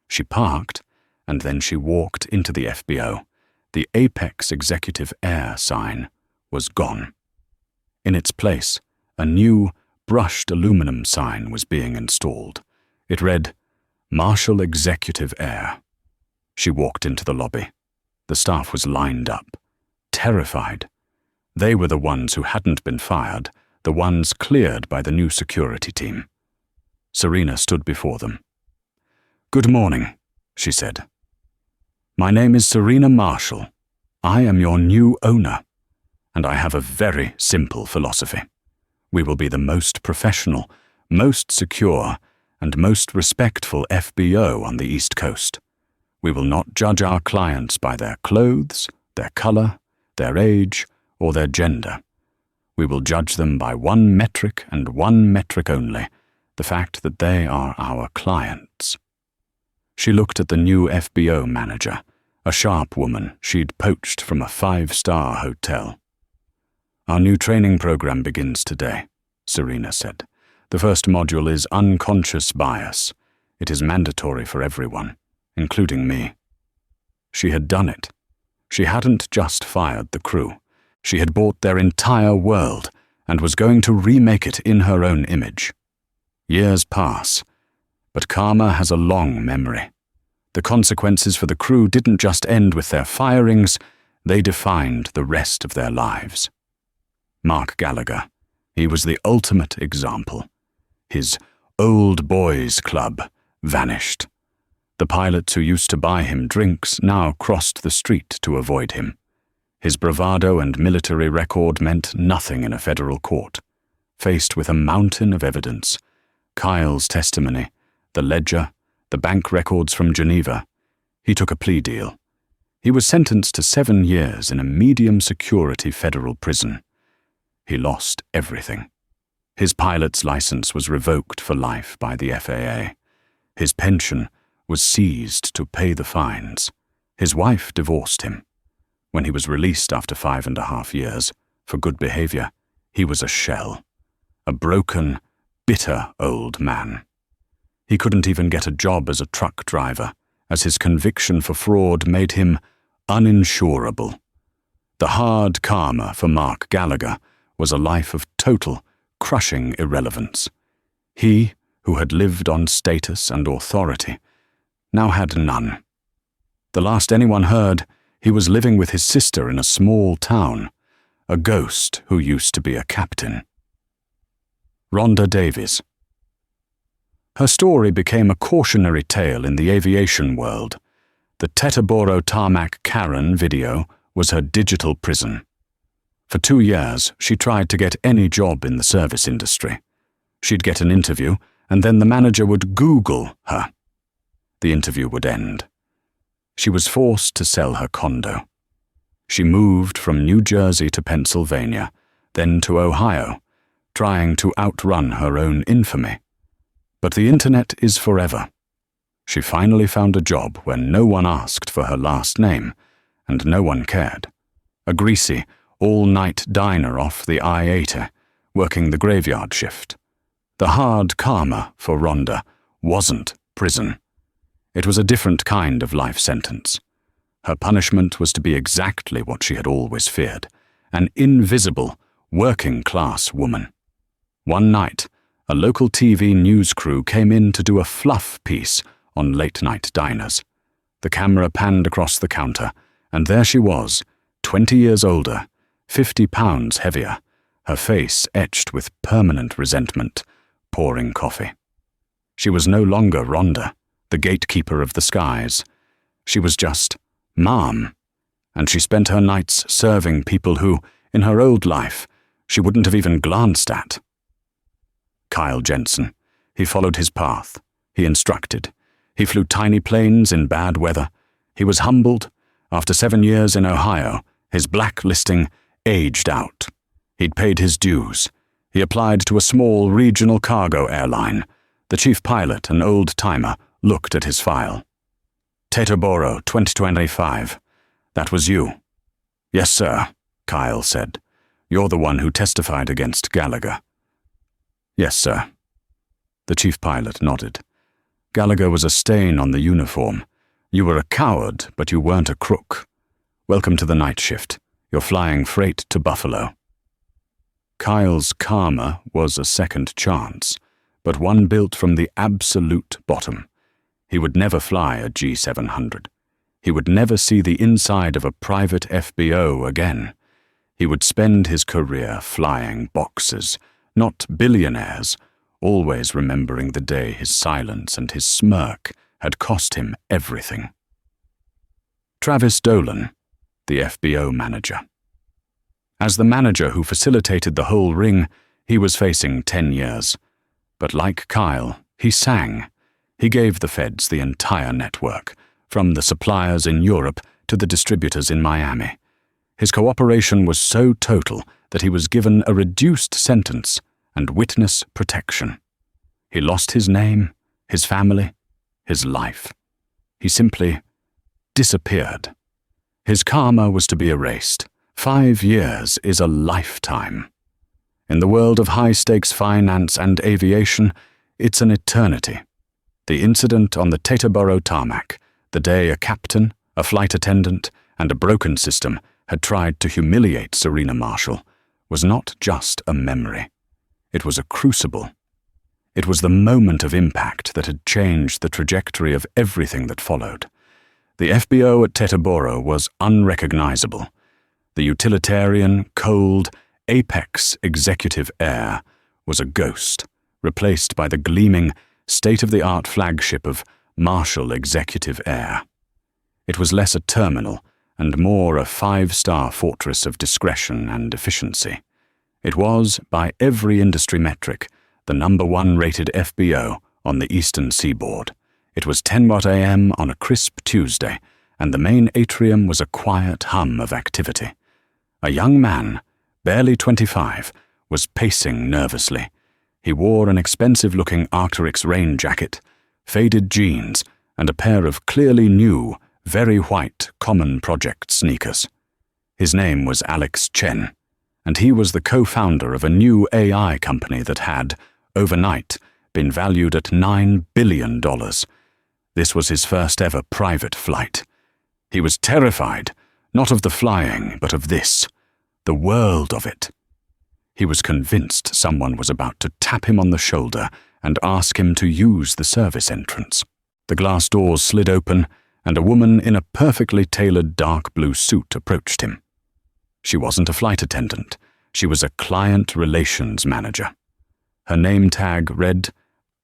She parked, and then she walked into the FBO. The Apex Executive Air sign was gone. In its place, a new, brushed aluminum sign was being installed. It read, Marshall Executive Air. She walked into the lobby. The staff was lined up, terrified. They were the ones who hadn't been fired, the ones cleared by the new security team. Serena stood before them. "Good morning," she said. "My name is Serena Marshall. I am your new owner, and I have a very simple philosophy. We will be the most professional, most secure, and most respectful FBO on the East Coast. We will not judge our clients by their clothes, their color, their age, or their gender. We will judge them by one metric and one metric only, the fact that they are our clients." She looked at the new FBO manager, a sharp woman she'd poached from a 5-star hotel. "Our new training program begins today," Serena said. "The first module is unconscious bias. It is mandatory for everyone, including me." She had done it. She hadn't just fired the crew. She had bought their entire world and was going to remake it in her own image. Years pass, but karma has a long memory. The consequences for the crew didn't just end with their firings, they defined the rest of their lives. Mark Gallagher, he was the ultimate example. His old boys club vanished. The pilots who used to buy him drinks now crossed the street to avoid him. His bravado and military record meant nothing in a federal court. Faced with a mountain of evidence, Kyle's testimony, the ledger, the bank records from Geneva, he took a plea deal. He was sentenced to 7 years in a medium-security federal prison. He lost everything. His pilot's license was revoked for life by the FAA. His pension was seized to pay the fines. His wife divorced him. When he was released after 5.5 years, for good behavior, he was a shell. A broken, bitter old man. He couldn't even get a job as a truck driver, as his conviction for fraud made him uninsurable. The hard karma for Mark Gallagher was a life of total, crushing irrelevance. He, who had lived on status and authority, now had none. The last anyone heard, he was living with his sister in a small town, a ghost who used to be a captain. Rhonda Davies. Her story became a cautionary tale in the aviation world. The Teterboro Tarmac Karen video was her digital prison. For 2 years, she tried to get any job in the service industry. She'd get an interview, and then the manager would Google her. The interview would end. She was forced to sell her condo. She moved from New Jersey to Pennsylvania, then to Ohio, trying to outrun her own infamy. But the internet is forever. She finally found a job where no one asked for her last name, and no one cared. A greasy, all-night diner off the I-80, working the graveyard shift. The hard karma for Rhonda wasn't prison. It was a different kind of life sentence. Her punishment was to be exactly what she had always feared, an invisible, working-class woman. One night, a local TV news crew came in to do a fluff piece on late-night diners. The camera panned across the counter, and there she was, 20 years older, 50 pounds heavier, her face etched with permanent resentment, pouring coffee. She was no longer Rhonda, the gatekeeper of the skies. She was just Mom, and she spent her nights serving people who, in her old life, she wouldn't have even glanced at. Kyle Jensen. He followed his path. He instructed. He flew tiny planes in bad weather. He was humbled. After 7 years in Ohio, his blacklisting aged out. He'd paid his dues. He applied to a small regional cargo airline. The chief pilot, an old-timer, looked at his file. Teterboro, 2025. That was you. Yes, sir, Kyle said. You're the one who testified against Gallagher. Yes, sir. The chief pilot nodded. Gallagher was a stain on the uniform. You were a coward, but you weren't a crook. Welcome to the night shift. You're flying freight to Buffalo. Kyle's karma was a second chance, but one built from the absolute bottom. He would never fly a G700. He would never see the inside of a private FBO again. He would spend his career flying boxers, not billionaires, always remembering the day his silence and his smirk had cost him everything. Travis Dolan, the FBO manager. As the manager who facilitated the whole ring, he was facing 10 years. But like Kyle, he sang. He gave the feds the entire network, from the suppliers in Europe to the distributors in Miami. His cooperation was so total that he was given a reduced sentence and witness protection. He lost his name, his family, his life. He simply disappeared. His karma was to be erased. 5 years is a lifetime. In the world of high-stakes finance and aviation, it's an eternity. The incident on the Teterboro tarmac, the day a captain, a flight attendant, and a broken system had tried to humiliate Serena Marshall, was not just a memory. It was a crucible. It was the moment of impact that had changed the trajectory of everything that followed. The FBO at Teterboro was unrecognizable. The utilitarian, cold, apex executive air was a ghost, replaced by the gleaming, state-of-the-art flagship of Marshall Executive Air. It was less a terminal and more a 5-star fortress of discretion and efficiency. It was, by every industry metric, the #1 rated FBO on the eastern seaboard. It was 10 a.m. on a crisp Tuesday, and the main atrium was a quiet hum of activity. A young man, barely 25, was pacing nervously. He wore an expensive-looking Arc'teryx rain jacket, faded jeans, and a pair of clearly new, very white common project sneakers. His name was Alex Chen, and he was the co-founder of a new AI company that had, overnight, been valued at $9 billion. This was his first ever private flight. He was terrified, not of the flying, but of this, the world of it. He was convinced someone was about to tap him on the shoulder and ask him to use the service entrance. The glass doors slid open, and a woman in a perfectly tailored dark blue suit approached him. She wasn't a flight attendant. She was a client relations manager. Her name tag read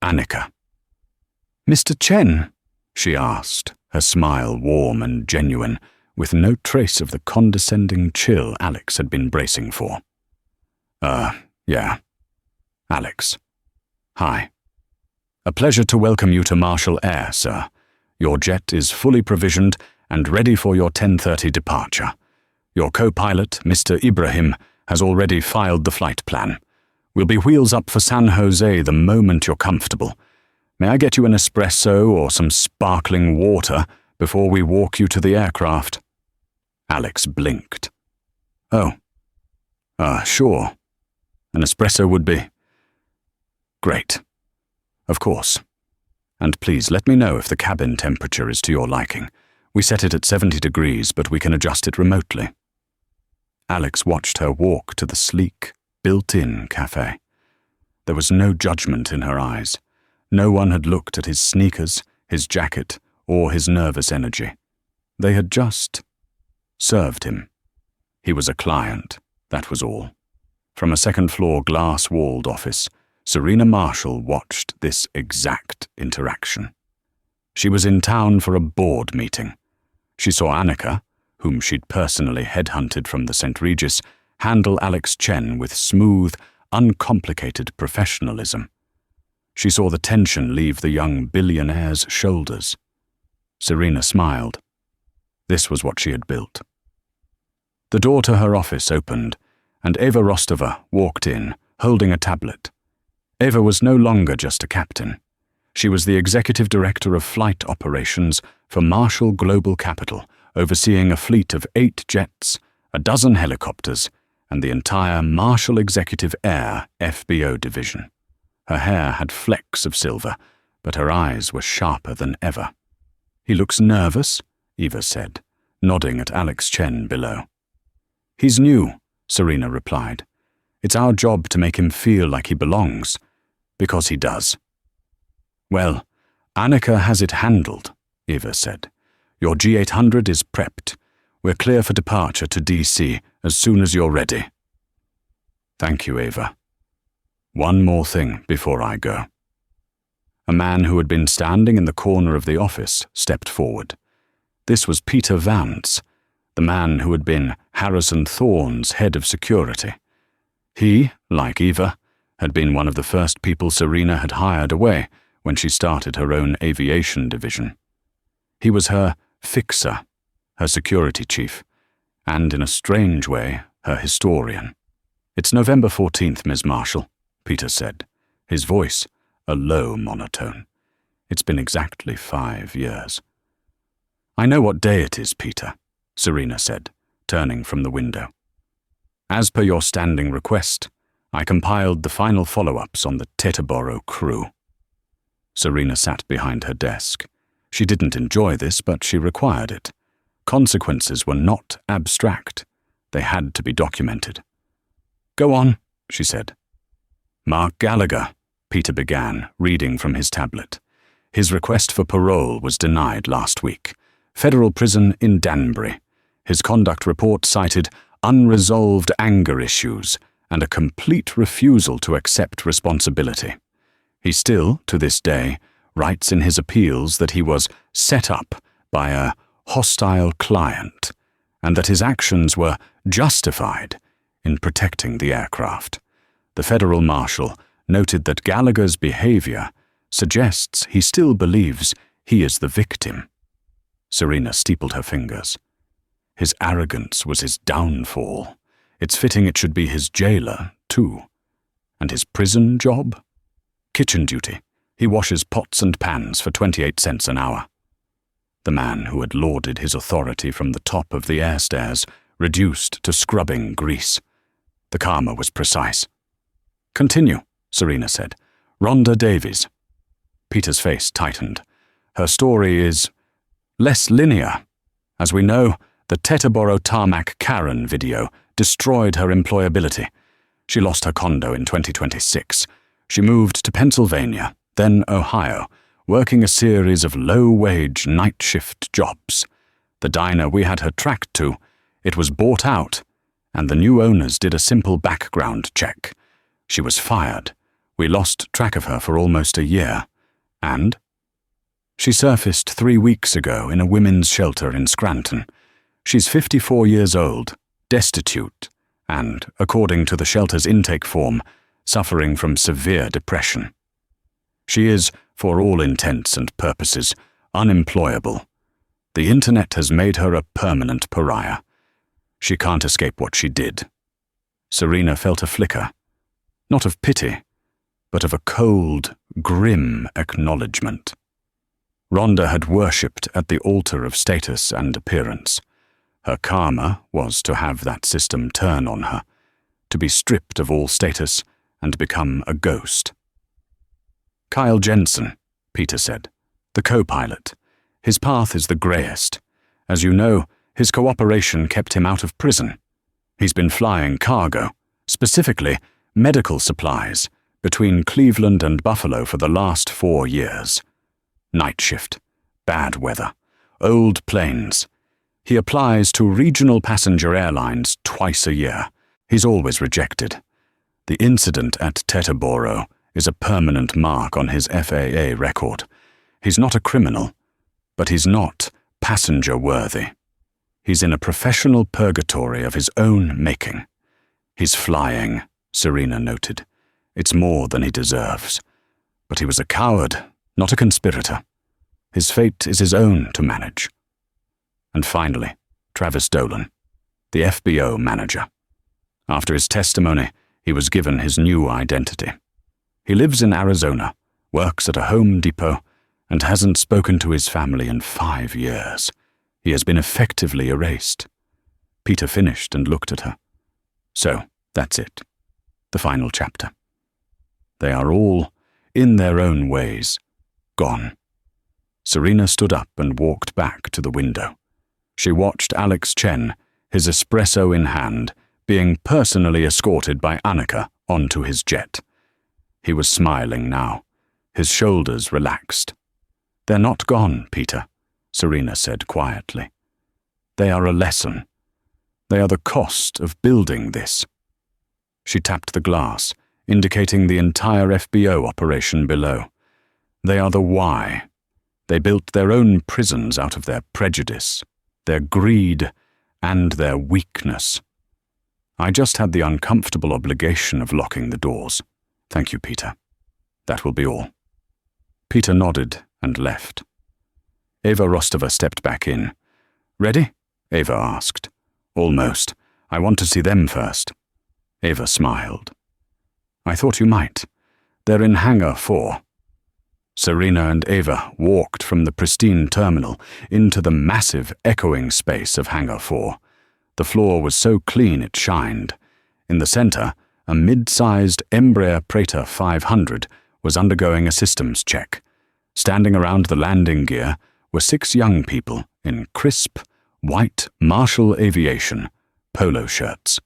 Annika. "Mr. Chen?" she asked, her smile warm and genuine, with no trace of the condescending chill Alex had been bracing for. Yeah. Alex. Hi. A pleasure to welcome you to Marshall Air, sir. Your jet is fully provisioned and ready for your 10:30 departure. Your co-pilot, Mr. Ibrahim, has already filed the flight plan. We'll be wheels up for San Jose the moment you're comfortable. May I get you an espresso or some sparkling water before we walk you to the aircraft?" Alex blinked. "Oh, sure. An espresso would be great. Of course. And please let me know if the cabin temperature is to your liking. We set it at 70 degrees, but we can adjust it remotely." Alex watched her walk to the sleek, built-in cafe. There was no judgment in her eyes. No one had looked at his sneakers, his jacket, or his nervous energy. They had just served him. He was a client, that was all. From a second-floor glass-walled office, Serena Marshall watched this exact interaction. She was in town for a board meeting. She saw Annika, whom she'd personally headhunted from the St. Regis, handle Alex Chen with smooth, uncomplicated professionalism. She saw the tension leave the young billionaire's shoulders. Serena smiled. This was what she had built. The door to her office opened, and Eva Rostova walked in, holding a tablet. Eva was no longer just a captain. She was the executive director of flight operations for Marshall Global Capital, overseeing a fleet of 8 jets, a dozen helicopters, and the entire Marshall Executive Air FBO division. Her hair had flecks of silver, but her eyes were sharper than ever. "He looks nervous," Eva said, nodding at Alex Chen below. "He's new," Serena replied. "It's our job to make him feel like he belongs, because he does." "Well, Annika has it handled," Eva said. "Your G800 is prepped. We're clear for departure to DC as soon as you're ready." "Thank you, Eva. One more thing before I go." A man who had been standing in the corner of the office stepped forward. This was Peter Vance, the man who had been Harrison Thorne's head of security. He, like Eva, had been one of the first people Serena had hired away when she started her own aviation division. He was her fixer, her security chief, and in a strange way, her historian. "It's November 14th, Ms. Marshall," Peter said, his voice a low monotone. "It's been exactly 5 years." "I know what day it is, Peter," Serena said, turning from the window. "As per your standing request, I compiled the final follow-ups on the Teterboro crew." Serena sat behind her desk. She didn't enjoy this, but she required it. Consequences were not abstract. They had to be documented. "Go on," she said. "Mark Gallagher," Peter began, reading from his tablet. "His request for parole was denied last week. Federal prison in Danbury. His conduct report cited unresolved anger issues and a complete refusal to accept responsibility. He still, to this day, writes in his appeals that he was set up by a hostile client and that his actions were justified in protecting the aircraft. The federal marshal noted that Gallagher's behavior suggests he still believes he is the victim." Serena steepled her fingers. His arrogance was his downfall. It's fitting it should be his jailer, too. And his prison job? Kitchen duty. He washes pots and pans for 28 cents an hour. The man who had lauded his authority from the top of the air stairs reduced to scrubbing grease. The karma was precise. "Continue," Serena said. "Rhonda Davies." Peter's face tightened. "Her story is less linear. As we know, the Teterboro Tarmac Karen video destroyed her employability. She lost her condo in 2026. She moved to Pennsylvania, then Ohio, working a series of low-wage night shift jobs. The diner we had her tracked to, it was bought out, and the new owners did a simple background check. She was fired. We lost track of her for almost a year. And she surfaced 3 weeks ago in a women's shelter in Scranton. She's 54 years old, destitute, and, according to the shelter's intake form, suffering from severe depression. She is, for all intents and purposes, unemployable. The internet has made her a permanent pariah. She can't escape what she did." Serena felt a flicker, not of pity, but of a cold, grim acknowledgement. Rhonda had worshipped at the altar of status and appearance. Her karma was to have that system turn on her, to be stripped of all status and become a ghost. "Kyle Jensen," Peter said, "the co-pilot. His path is the greyest. As you know, his cooperation kept him out of prison. He's been flying cargo, specifically medical supplies, between Cleveland and Buffalo for the last 4 years. Night shift, bad weather, old planes. He applies to regional passenger airlines twice a year. He's always rejected. The incident at Teterboro is a permanent mark on his FAA record. He's not a criminal, but he's not passenger-worthy. He's in a professional purgatory of his own making. He's flying," Serena noted. "It's more than he deserves. But he was a coward, not a conspirator. His fate is his own to manage." And finally, Travis Dolan, the FBO manager. After his testimony, he was given his new identity. He lives in Arizona, works at a Home Depot, and hasn't spoken to his family in 5 years. He has been effectively erased. Peter finished and looked at her. "So, that's it. The final chapter. They are all, in their own ways, gone." Serena stood up and walked back to the window. She watched Alex Chen, his espresso in hand, being personally escorted by Annika onto his jet. He was smiling now, his shoulders relaxed. "They're not gone, Peter," Serena said quietly. "They are a lesson. They are the cost of building this." She tapped the glass, indicating the entire FBO operation below. "They are the why. They built their own prisons out of their prejudice, their greed, and their weakness. I just had the uncomfortable obligation of locking the doors. Thank you, Peter. That will be all." Peter nodded and left. Eva Rostova stepped back in. "Ready?" Eva asked. "Almost. I want to see them first." Eva smiled. "I thought you might. They're in Hangar 4. Serena and Eva walked from the pristine terminal into the massive, echoing space of Hangar 4. The floor was so clean it shined. In the center, a mid-sized Embraer Praetor 500 was undergoing a systems check. Standing around the landing gear were 6 young people in crisp, white Marshall Aviation polo shirts.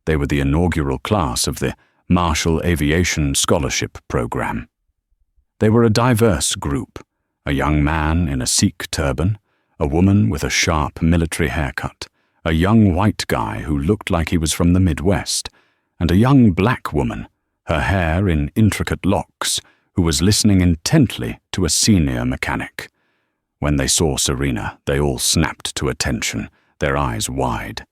They were the inaugural class of the Marshall Aviation Scholarship Program. They were a diverse group, a young man in a Sikh turban, a woman with a sharp military haircut, a young white guy who looked like he was from the Midwest, and a young black woman, her hair in intricate locks, who was listening intently to a senior mechanic. When they saw Serena, they all snapped to attention, their eyes wide.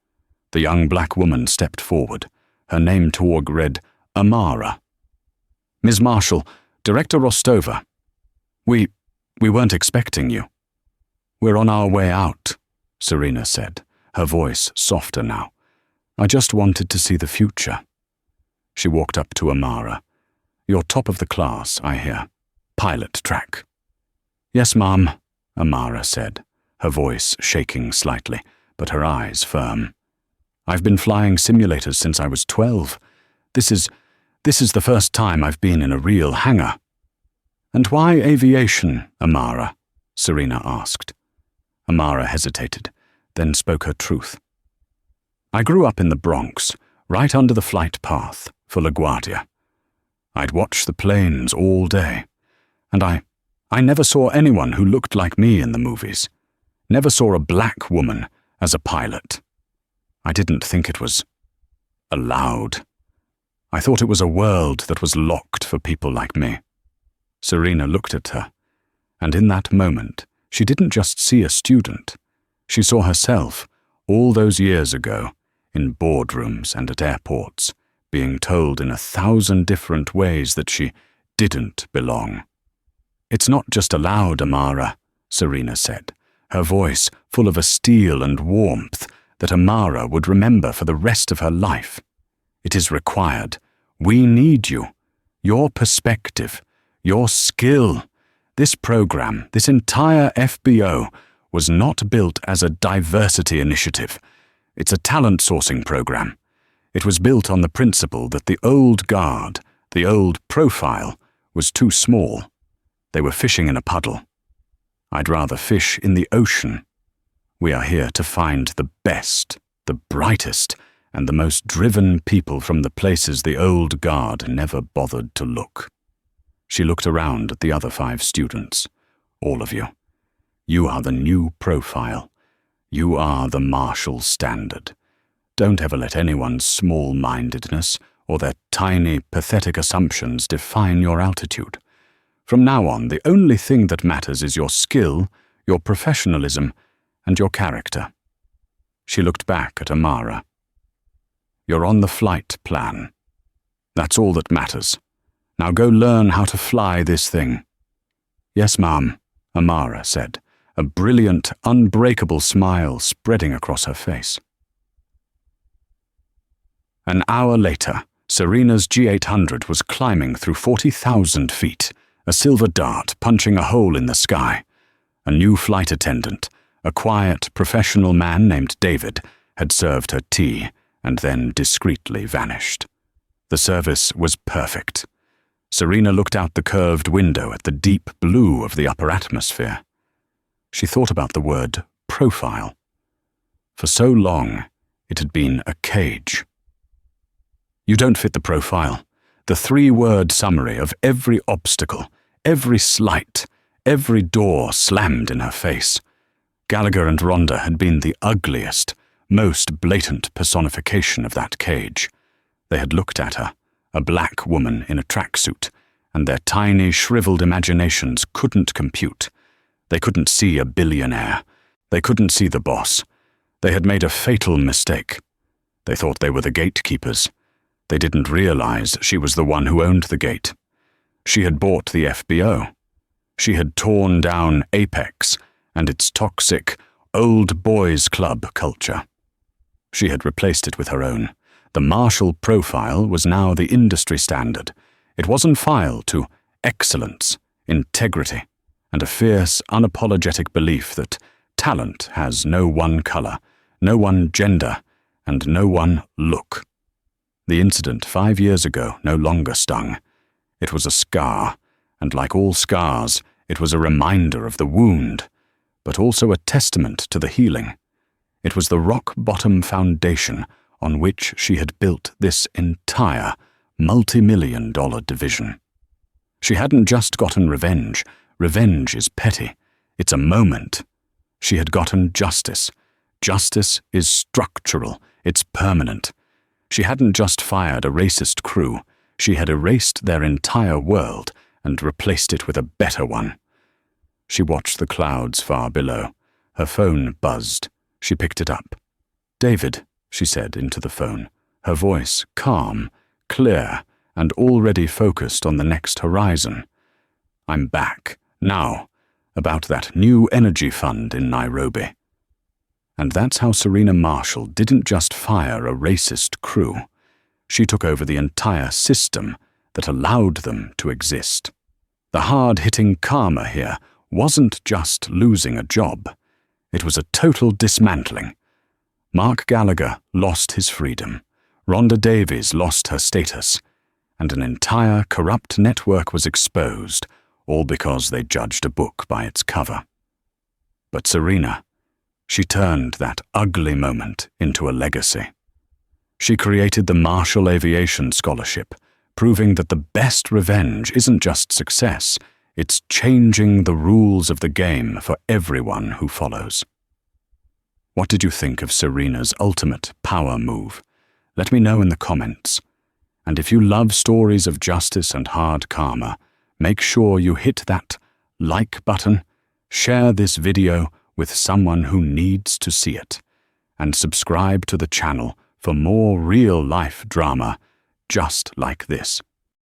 The young black woman stepped forward. Her name tag read Amara. "Ms. Marshall, Director Rostova. We weren't expecting you." "We're on our way out," Serena said, her voice softer now. "I just wanted to see the future." She walked up to Amara. "You're top of the class, I hear. Pilot track." "Yes, Ma'am," Amara said, her voice shaking slightly, but her eyes firm. "I've been flying simulators since I was 12. This is the first time I've been in a real hangar." "And why aviation, Amara?" Serena asked. Amara hesitated, then spoke her truth. "I grew up in the Bronx, right under the flight path for LaGuardia. I'd watch the planes all day, and I never saw anyone who looked like me in the movies. Never saw a black woman as a pilot. I didn't think it was allowed. I thought it was a world that was locked for people like me." Serena looked at her, and in that moment, she didn't just see a student. She saw herself, all those years ago, in boardrooms and at airports, being told in 1,000 different ways that she didn't belong. "It's not just allowed, Amara," Serena said, her voice full of a steel and warmth that Amara would remember for the rest of her life. "It is required. We need you. Your perspective, Your skill. This program, this entire FBO, was not built as a diversity initiative. It's a talent sourcing program. It was built on the principle that the old guard, the old profile, was too small. They were fishing in a puddle. I'd rather fish in the ocean. We are here to find the best, the brightest, and the most driven people from the places the old guard never bothered to look. She looked around at the other 5 students. All of you. You are the new profile. You are the Marshall Standard. Don't ever let anyone's small-mindedness or their tiny, pathetic assumptions define your altitude. From now on, the only thing that matters is your skill, your professionalism, and your character. She looked back at Amara. You're on the flight plan. That's all that matters. Now go learn how to fly this thing. Yes, ma'am, Amara said, a brilliant, unbreakable smile spreading across her face. An hour later, Serena's G800 was climbing through 40,000 feet, a silver dart punching a hole in the sky. A new flight attendant, a quiet, professional man named David, had served her tea and then discreetly vanished. The service was perfect. Serena looked out the curved window at the deep blue of the upper atmosphere. She thought about the word profile. For so long, it had been a cage. You don't fit the profile. The 3-word summary of every obstacle, every slight, every door slammed in her face. Gallagher and Rhonda had been the ugliest, most blatant personification of that cage. They had looked at her, a black woman in a tracksuit, and their tiny, shriveled imaginations couldn't compute. They couldn't see a billionaire. They couldn't see the boss. They had made a fatal mistake. They thought they were the gatekeepers. They didn't realize she was the one who owned the gate. She had bought the FBO. She had torn down Apex and its toxic, old boys club culture. She had replaced it with her own. The Marshall profile was now the industry standard. It was on file to excellence, integrity, and a fierce, unapologetic belief that talent has no one color, no one gender, and no one look. The incident 5 years ago no longer stung. It was a scar, and like all scars, it was a reminder of the wound, but also a testament to the healing. It was the rock-bottom foundation on which she had built this entire multi-million-dollar division. She hadn't just gotten revenge. Revenge is petty. It's a moment. She had gotten justice. Justice is structural. It's permanent. She hadn't just fired a racist crew. She had erased their entire world and replaced it with a better one. She watched the clouds far below. Her phone buzzed. She picked it up. "David," she said into the phone, her voice calm, clear, and already focused on the next horizon. "I'm back, now, about that new energy fund in Nairobi." And that's how Serena Marshall didn't just fire a racist crew. She took over the entire system that allowed them to exist. The hard-hitting karma here wasn't just losing a job. It was a total dismantling. Mark Gallagher lost his freedom. Rhonda Davies lost her status. And an entire corrupt network was exposed, all because they judged a book by its cover. But Serena, she turned that ugly moment into a legacy. She created the Marshall Aviation Scholarship, proving that the best revenge isn't just success, it's changing the rules of the game for everyone who follows. What did you think of Serena's ultimate power move? Let me know in the comments. And if you love stories of justice and hard karma, make sure you hit that like button, share this video with someone who needs to see it, and subscribe to the channel for more real-life drama just like this.